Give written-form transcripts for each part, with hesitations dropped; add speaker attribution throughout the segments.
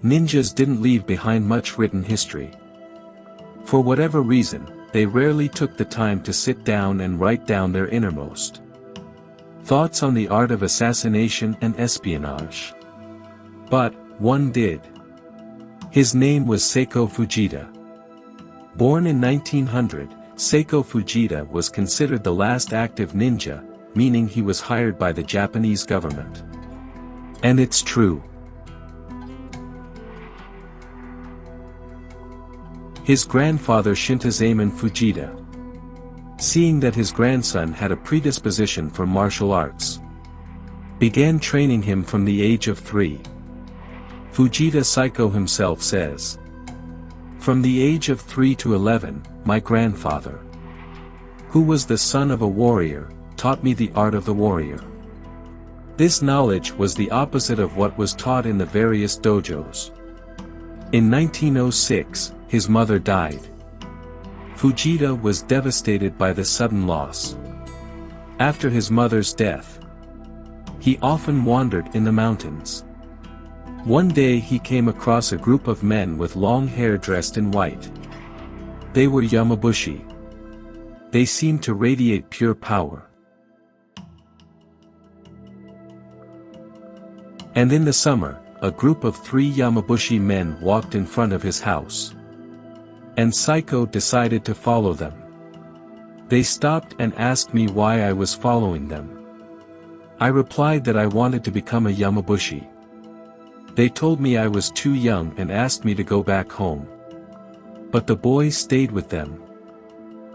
Speaker 1: Ninjas didn't leave behind much written history. For whatever reason, they rarely took the time to sit down and write down their innermost thoughts on the art of assassination and espionage. But one did. His name was Seiko Fujita. Born in 1900, Seiko Fujita was considered the last active ninja, meaning he was hired by the Japanese government. And it's true. His grandfather Shintazaemon Fujita, seeing that his grandson had a predisposition for martial arts, began training him from the age of 3. Fujita Seiko himself says, "From the age of 3 to 11, my grandfather, who was the son of a warrior, taught me the art of the warrior." This knowledge was the opposite of what was taught in the various dojos. In 1906, his mother died. Fujita was devastated by the sudden loss. After his mother's death, he often wandered in the mountains. One day he came across a group of men with long hair dressed in white. They were Yamabushi. They seemed to radiate pure power. And in the summer, a group of 3 Yamabushi men walked in front of his house. And Seiko decided to follow them. They stopped and asked me why I was following them. I replied that I wanted to become a Yamabushi. They told me I was too young and asked me to go back home. But the boy stayed with them.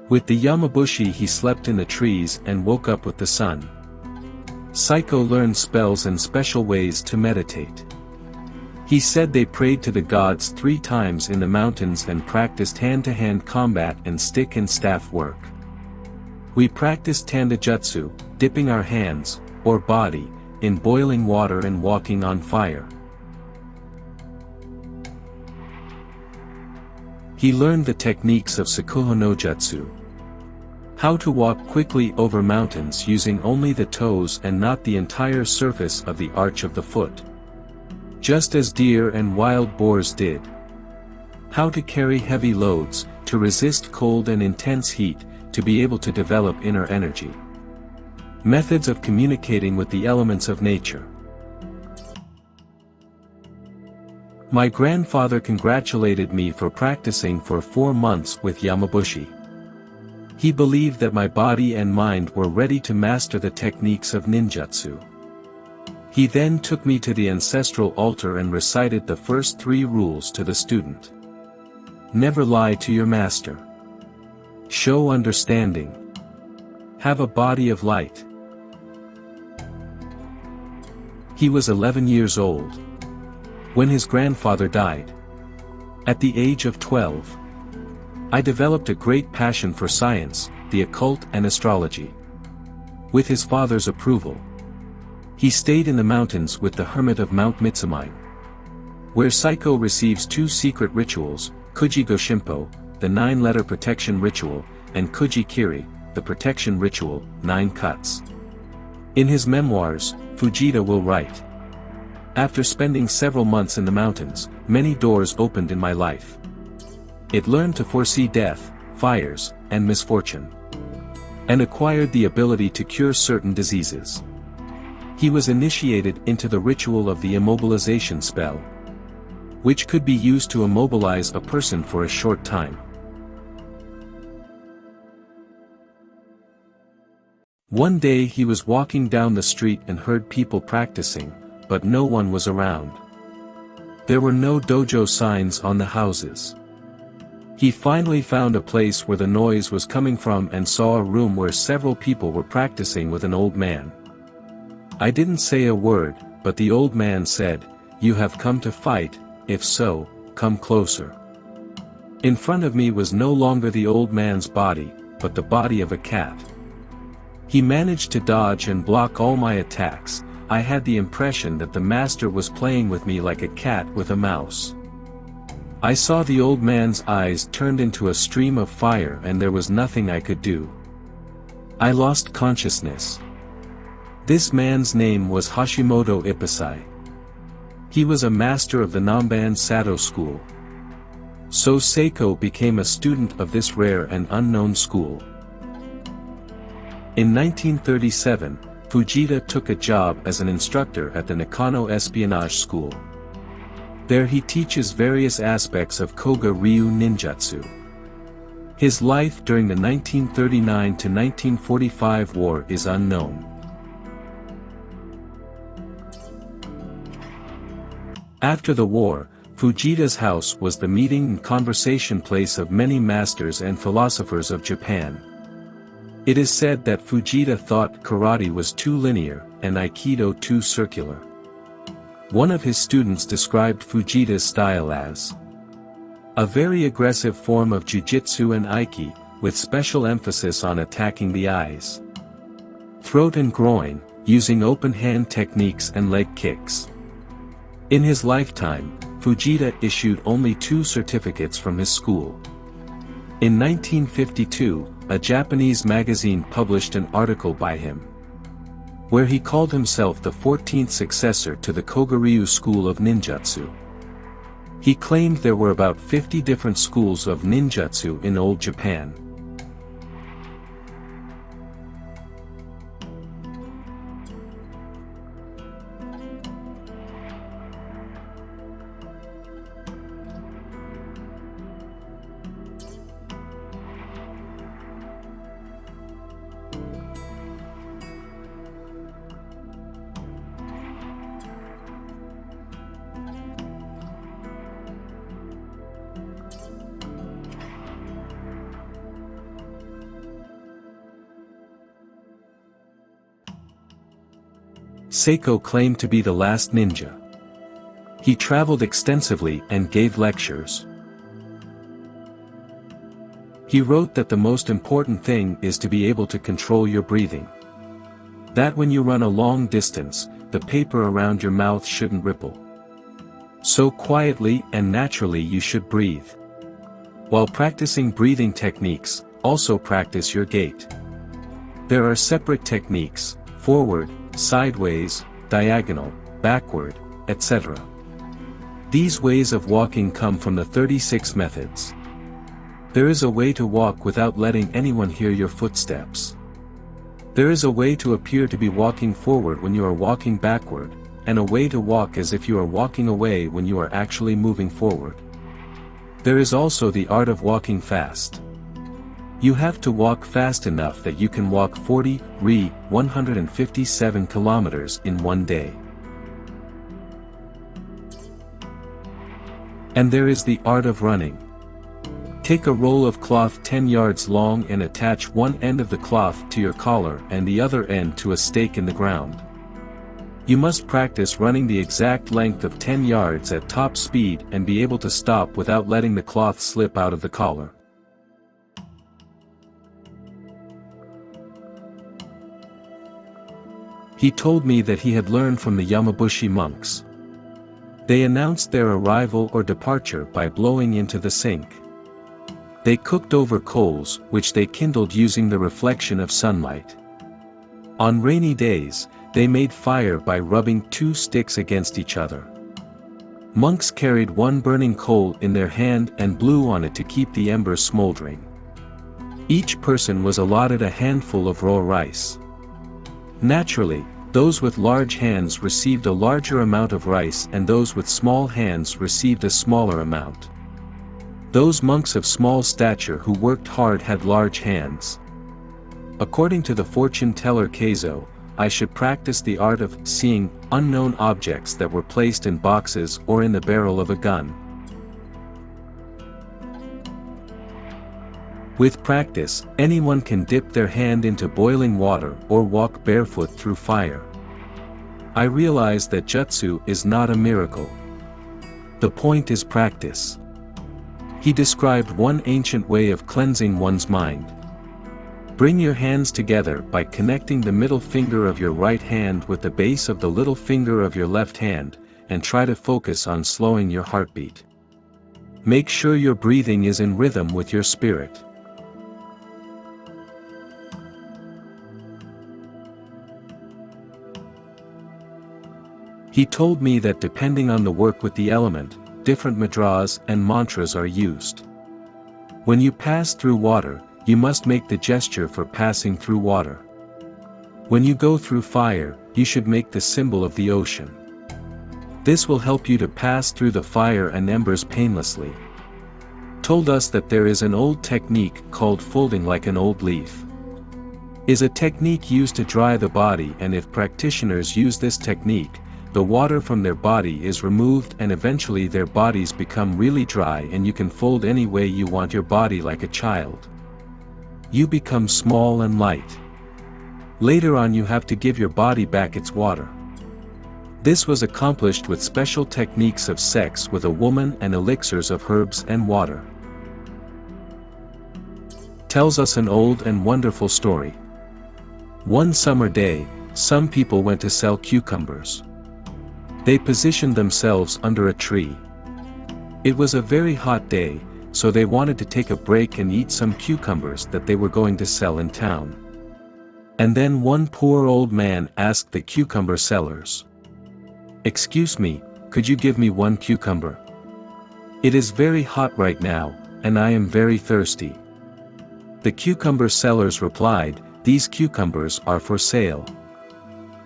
Speaker 1: With the Yamabushi he slept in the trees and woke up with the sun. Seiko learned spells and special ways to meditate. He said they prayed to the gods 3 times in the mountains and practiced hand-to-hand combat and stick and staff work. We practiced tandajutsu, dipping our hands, or body, in boiling water and walking on fire. He learned the techniques of Sakuho no Jutsu. How to walk quickly over mountains using only the toes and not the entire surface of the arch of the foot, just as deer and wild boars did. How to carry heavy loads, to resist cold and intense heat, to be able to develop inner energy. Methods of communicating with the elements of nature. My grandfather congratulated me for practicing for 4 months with Yamabushi. He believed that my body and mind were ready to master the techniques of ninjutsu. He then took me to the ancestral altar and recited the first 3 rules to the student. Never lie to your master. Show understanding. Have a body of light. He was 11 years old when his grandfather died. At the age of 12, I developed a great passion for science, the occult and astrology. With his father's approval, he stayed in the mountains with the hermit of Mount Mitsumine, where Seiko receives 2 secret rituals, Kuji go Shimpo, the 9-letter protection ritual, and Kuji Kiri, the protection ritual, 9 cuts. In his memoirs, Fujita will write, "After spending several months in the mountains, many doors opened in my life. It learned to foresee death, fires, and misfortune, and acquired the ability to cure certain diseases." He was initiated into the ritual of the immobilization spell, which could be used to immobilize a person for a short time. One day he was walking down the street and heard people practicing, but no one was around. There were no dojo signs on the houses. He finally found a place where the noise was coming from and saw a room where several people were practicing with an old man. I didn't say a word, but the old man said, "You have come to fight, if so, come closer." In front of me was no longer the old man's body, but the body of a cat. He managed to dodge and block all my attacks. I had the impression that the master was playing with me like a cat with a mouse. I saw the old man's eyes turned into a stream of fire and there was nothing I could do. I lost consciousness. This man's name was Hashimoto Ippasai. He was a master of the Namban Sato school. So Seiko became a student of this rare and unknown school. In 1937, Fujita took a job as an instructor at the Nakano Espionage School. There he teaches various aspects of Koga Ryu ninjutsu. His life during the 1939–1945 war is unknown. After the war, Fujita's house was the meeting and conversation place of many masters and philosophers of Japan. It is said that Fujita thought karate was too linear, and aikido too circular. One of his students described Fujita's style as a very aggressive form of jujitsu and aiki, with special emphasis on attacking the eyes, throat and groin, using open hand techniques and leg kicks. In his lifetime, Fujita issued only 2 certificates from his school. In 1952, a Japanese magazine published an article by him, where he called himself the 14th successor to the Koga-ryu school of ninjutsu. He claimed there were about 50 different schools of ninjutsu in old Japan. Seiko claimed to be the last ninja. He traveled extensively and gave lectures. He wrote that the most important thing is to be able to control your breathing. That when you run a long distance, the paper around your mouth shouldn't ripple. So quietly and naturally you should breathe. While practicing breathing techniques, also practice your gait. There are separate techniques: forward, sideways, diagonal, backward, etc. These ways of walking come from the 36 methods. There is a way to walk without letting anyone hear your footsteps. There is a way to appear to be walking forward when you are walking backward, and a way to walk as if you are walking away when you are actually moving forward. There is also the art of walking fast. You have to walk fast enough that you can walk 157 kilometers in one day. And there is the art of running. Take a roll of cloth 10 yards long and attach one end of the cloth to your collar and the other end to a stake in the ground. You must practice running the exact length of 10 yards at top speed and be able to stop without letting the cloth slip out of the collar. He told me that he had learned from the Yamabushi monks. They announced their arrival or departure by blowing into the sink. They cooked over coals, which they kindled using the reflection of sunlight. On rainy days, they made fire by rubbing 2 sticks against each other. Monks carried one burning coal in their hand and blew on it to keep the embers smoldering. Each person was allotted a handful of raw rice. Naturally, those with large hands received a larger amount of rice and those with small hands received a smaller amount. Those monks of small stature who worked hard had large hands. According to the fortune teller Keizo, I should practice the art of seeing unknown objects that were placed in boxes or in the barrel of a gun. With practice, anyone can dip their hand into boiling water or walk barefoot through fire. I realized that jutsu is not a miracle. The point is practice. He described one ancient way of cleansing one's mind. Bring your hands together by connecting the middle finger of your right hand with the base of the little finger of your left hand, and try to focus on slowing your heartbeat. Make sure your breathing is in rhythm with your spirit. He told me that depending on the work with the element, different mudras and mantras are used. When you pass through water, you must make the gesture for passing through water. When you go through fire, you should make the symbol of the ocean. This will help you to pass through the fire and embers painlessly. Told us that there is an old technique called folding like an old leaf. Is a technique used to dry the body, and if practitioners use this technique, the water from their body is removed and eventually their bodies become really dry and you can fold any way you want your body like a child. You become small and light. Later on you have to give your body back its water. This was accomplished with special techniques of sex with a woman and elixirs of herbs and water. Tells us an old and wonderful story. One summer day, some people went to sell cucumbers. They positioned themselves under a tree. It was a very hot day, so they wanted to take a break and eat some cucumbers that they were going to sell in town. And then one poor old man asked the cucumber sellers, "Excuse me, could you give me one cucumber? It is very hot right now, and I am very thirsty." The cucumber sellers replied, "These cucumbers are for sale.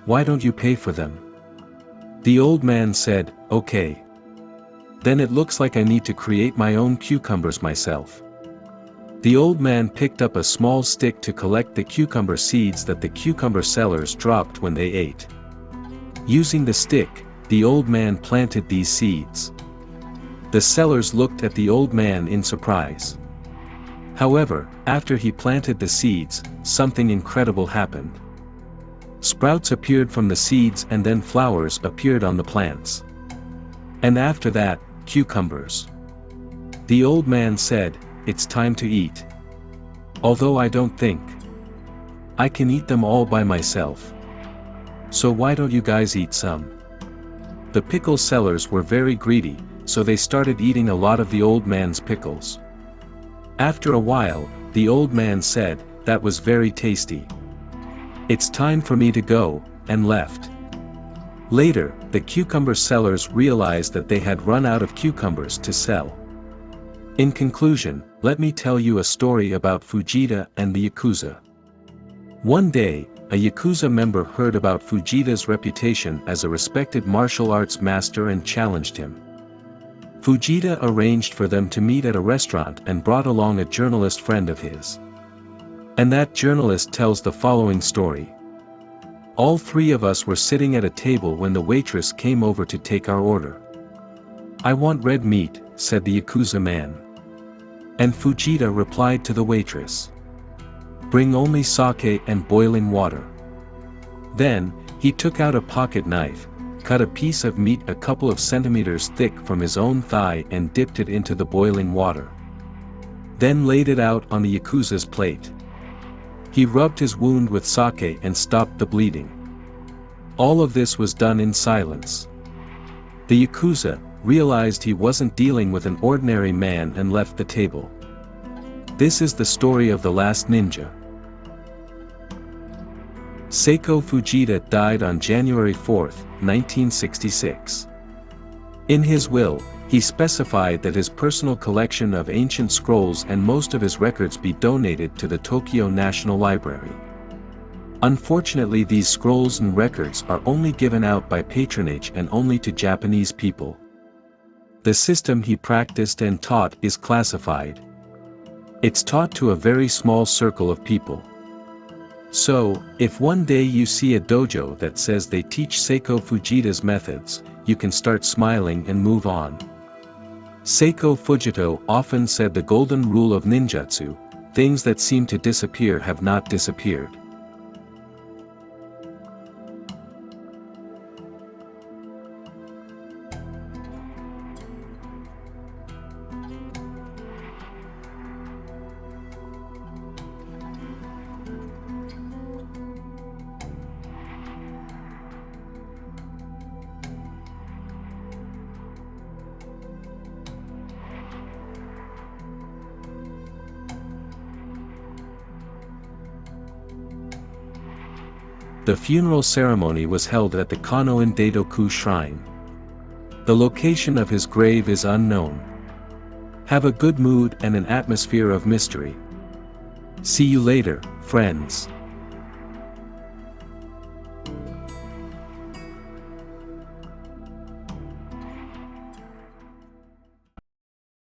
Speaker 1: Why don't you pay for them?" The old man said, "Okay. Then it looks like I need to create my own cucumbers myself." The old man picked up a small stick to collect the cucumber seeds that the cucumber sellers dropped when they ate. Using the stick, the old man planted these seeds. The sellers looked at the old man in surprise. However, after he planted the seeds, something incredible happened. Sprouts appeared from the seeds and then flowers appeared on the plants. And after that, cucumbers. The old man said, "It's time to eat. Although I don't think I can eat them all by myself. So why don't you guys eat some?" The pickle sellers were very greedy, so they started eating a lot of the old man's pickles. After a while, the old man said, "That was very tasty. It's time for me to go," and left. Later, the cucumber sellers realized that they had run out of cucumbers to sell. In conclusion, let me tell you a story about Fujita and the Yakuza. One day, a Yakuza member heard about Fujita's reputation as a respected martial arts master and challenged him. Fujita arranged for them to meet at a restaurant and brought along a journalist friend of his. And that journalist tells the following story. All three of us were sitting at a table when the waitress came over to take our order. "I want red meat," said the Yakuza man. And Fujita replied to the waitress, "Bring only sake and boiling water." Then, he took out a pocket knife, cut a piece of meat a couple of centimeters thick from his own thigh and dipped it into the boiling water. Then laid it out on the Yakuza's plate. He rubbed his wound with sake and stopped the bleeding. All of this was done in silence. The Yakuza realized he wasn't dealing with an ordinary man and left the table. This is the story of the last ninja. Seiko Fujita died on January 4, 1966. In his will, he specified that his personal collection of ancient scrolls and most of his records be donated to the Tokyo National Library. Unfortunately, these scrolls and records are only given out by patronage and only to Japanese people. The system he practiced and taught is classified. It's taught to a very small circle of people. So, if one day you see a dojo that says they teach Seiko Fujita's methods, you can start smiling and move on. Seiko Fujita often said the golden rule of ninjutsu, things that seem to disappear have not disappeared. The funeral ceremony was held at the Kano-in Daidoku shrine. The location of his grave is unknown. Have a good mood and an atmosphere of mystery. See you later, friends.